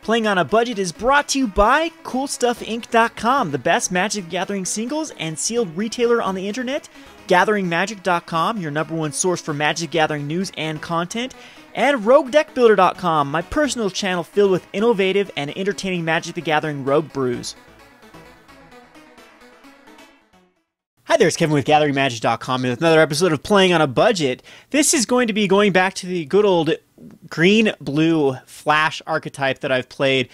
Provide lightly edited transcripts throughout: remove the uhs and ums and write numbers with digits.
Playing on a Budget is brought to you by CoolStuffInc.com, the best Magic the Gathering singles and sealed retailer on the internet, GatheringMagic.com, your #1 source for Magic the Gathering news and content, and RogueDeckBuilder.com, my personal channel filled with innovative and entertaining Magic the Gathering rogue brews. Hi there, it's Kevin with GatheringMagic.com with another episode of Playing on a Budget. This is going to be going back to the good old green-blue flash archetype that I've played.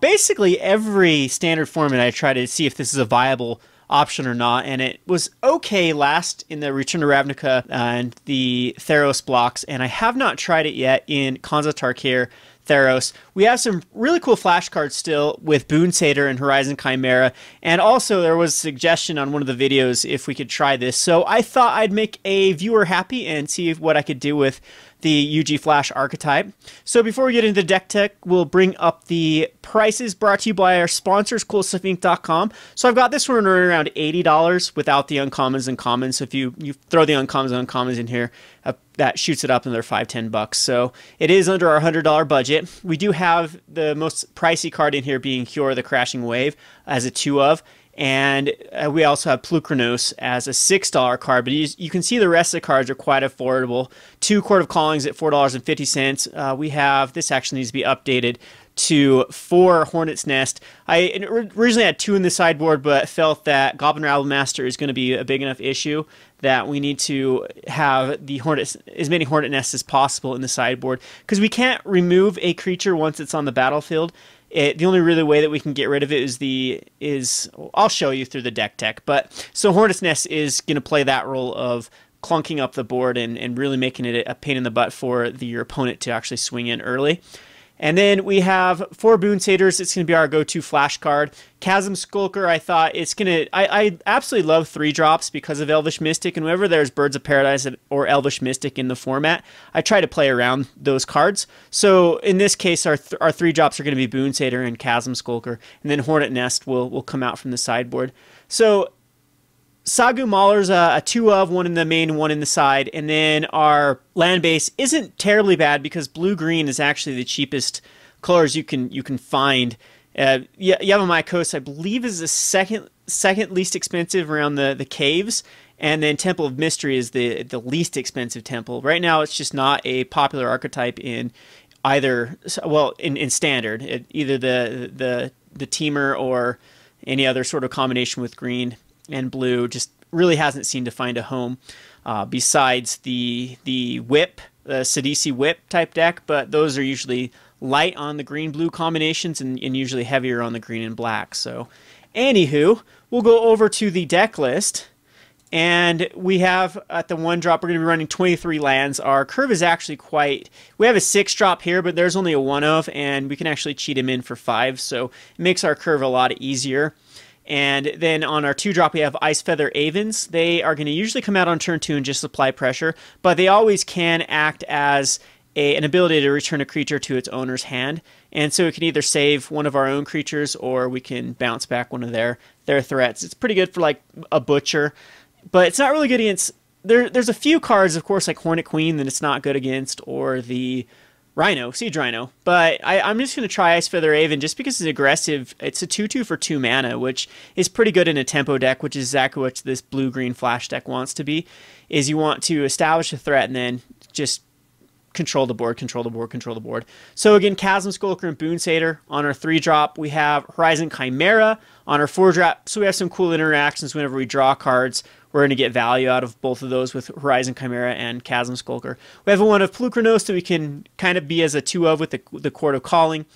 Basically, every standard format I try to see if this is a viable option or not, and it was okay last in the Return to Ravnica and the Theros blocks, and I have not tried it yet in Khans of Tarkir Theros. We have some really cool flash cards still with Boon Satyr and Horizon Chimera, and also there was a suggestion on one of the videos if we could try this, so I thought I'd make a viewer happy and see what I could do with the UG Flash archetype. So before we get into the deck tech, we'll bring up the prices brought to you by our sponsors, CoolStuffInc.com. So I've got this one around $80 without the uncommons and commons. So if you throw the uncommons and uncommons in here, that shoots it up another $5-10 bucks. So it is under our $100 budget. We do have the most pricey card in here being Kiora the Crashing Wave as a 2-of. And we also have Polukranos as a $6 card, but you can see the rest of the cards are quite affordable. 2 Chord of Callings at $4.50. We have, this actually needs to be updated to 4 Hornet Nest. I originally had 2 in the sideboard, but felt that Goblin Rabblemaster is going to be a big enough issue that we need to have the as many Hornet Nests as possible in the sideboard, because we can't remove a creature once it's on the battlefield. The only really way that we can get rid of it is I'll show you through the deck tech. But so Hornet's Nest is going to play that role of clunking up the board and really making it a pain in the butt for your opponent to actually swing in early. And then we have 4 Boon Satyrs. It's going to be our go-to flash card. Chasm Skulker, I thought it's going to... I absolutely love 3-drops because of Elvish Mystic, and whenever there's Birds of Paradise or Elvish Mystic in the format, I try to play around those cards. So in this case, our 3-drops are going to be Boon Satyr and Chasm Skulker, and then Hornet Nest will come out from the sideboard. So Sagu Mauler's a 2-of, 1 in the main, 1 in the side, and then our land base isn't terribly bad because blue-green is actually the cheapest colors you can find. Yavimaya Coast, I believe, is the second least expensive around the caves, and then Temple of Mystery is the least expensive temple. Right now, it's just not a popular archetype in either, well, in standard, either the teamer or any other sort of combination with green and blue just really hasn't seemed to find a home besides the whip, the Sidisi whip type deck, but those are usually light on the green-blue combinations and usually heavier on the green and black. So anywho, we'll go over to the deck list, and we have at the 1-drop, we're going to be running 23 lands. Our curve is actually we have a 6-drop here, but there's only a 1-of, and we can actually cheat him in for 5, so it makes our curve a lot easier. And then on our 2-drop, we have Icefeather Avens. They are going to usually come out on turn 2 and just apply pressure, but they always can act as an ability to return a creature to its owner's hand. And so it can either save one of our own creatures, or we can bounce back one of their threats. It's pretty good for like a Butcher, but it's not really good against... There's a few cards, of course, like Hornet Queen that it's not good against, or the Rhino, Siege Rhino, but I'm just going to try Icefeather Aven just because it's aggressive. It's a 2/2 for 2 mana, which is pretty good in a tempo deck, which is exactly what this blue-green flash deck wants to be, is you want to establish a threat and then just control the board, control the board, control the board. So again, Chasm Skulker and Boon Satyr. On our 3-drop, we have Horizon Chimera. On our 4-drop, so we have some cool interactions whenever we draw cards. We're going to get value out of both of those with Horizon Chimera and Chasm Skulker. We have one of Polukranos that we can kind of be as a 2-of with the Chord of Calling.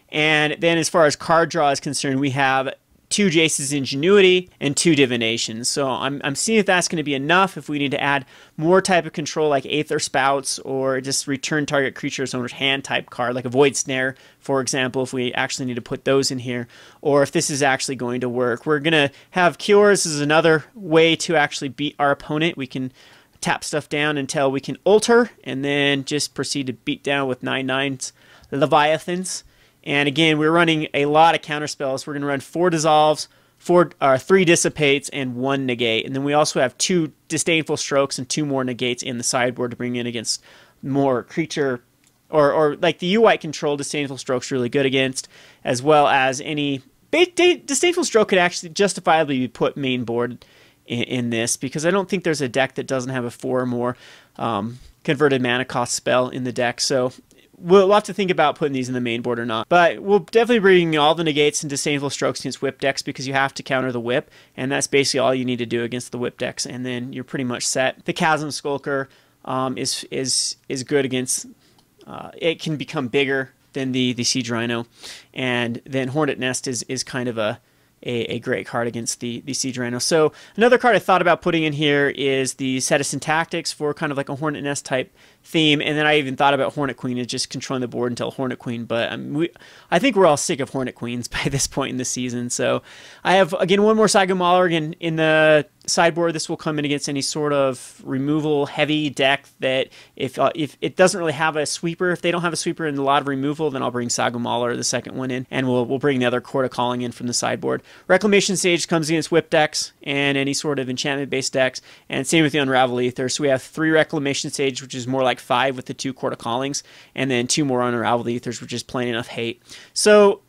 And then as far as card draw is concerned, we have 2 Jace's Ingenuity and 2 Divinations. So I'm seeing if that's going to be enough, if we need to add more type of control like Aether Spouts, or just return target creature's owner's hand type card, like a Void Snare, for example, if we actually need to put those in here, or if this is actually going to work. We're going to have Kiora. This is another way to actually beat our opponent. We can tap stuff down until we can alter, and then just proceed to beat down with 9/9 Leviathans. And again, we're running a lot of counter spells. We're going to run 4 Dissolves, 3 Dissipates, and 1 Negate. And then we also have 2 Disdainful Strokes and 2 more Negates in the sideboard to bring in against more creature or like the U-White control Disdainful Stroke's really good against, as well as any... Disdainful Stroke could actually justifiably be put main board in this, because I don't think there's a deck that doesn't have a 4 or more converted mana cost spell in the deck, so we'll have to think about putting these in the main board or not. But we'll definitely bring all the negates and Disdainful Strokes against whip decks, because you have to counter the whip, and that's basically all you need to do against the whip decks, and then you're pretty much set. The Chasm Skulker is good against... it can become bigger than the Siege Rhino, and then Hornet Nest is kind of a great card against the Siege Rhino. So another card I thought about putting in here is the Citizen Tactics for kind of like a Hornet Nest type theme, and then I even thought about Hornet Queen and just controlling the board until Hornet Queen, but I think we're all sick of Hornet Queens by this point in the season. So I have, again, one more Sagu Mauler. Again, in the sideboard, this will come in against any sort of removal heavy deck that if it doesn't really have a sweeper, if they don't have a sweeper and a lot of removal, then I'll bring Sagu Mauler, the second one, in, and we'll bring the other Chord of Calling in from the sideboard. Reclamation Sage comes against whip decks and any sort of enchantment based decks, and same with the Unravel AEther. So we have 3 Reclamation Sage, which is more like 5 with the 2 Chord of Callings, and then 2 more Unravel AEthers, which is plain enough hate. So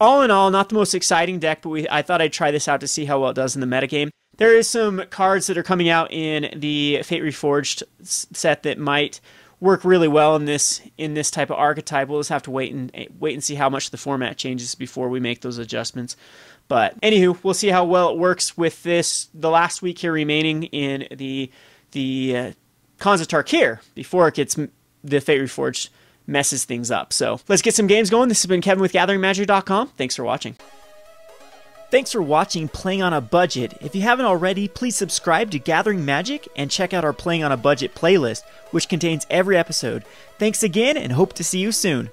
all in all, not the most exciting deck, but I thought I'd try this out to see how well it does in the metagame. There is some cards that are coming out in the Fate Reforged set that might work really well in this type of archetype. We'll just have to wait and see how much the format changes before we make those adjustments. But anywho, we'll see how well it works with this, the last week here remaining in the Khans of Tarkir, before it gets the Fate Reforged messes things up. So let's get some games going. This has been Kevin with GatheringMagic.com. Thanks for watching. Thanks for watching Playing on a Budget. If you haven't already, please subscribe to Gathering Magic and check out our Playing on a Budget playlist, which contains every episode. Thanks again, and hope to see you soon.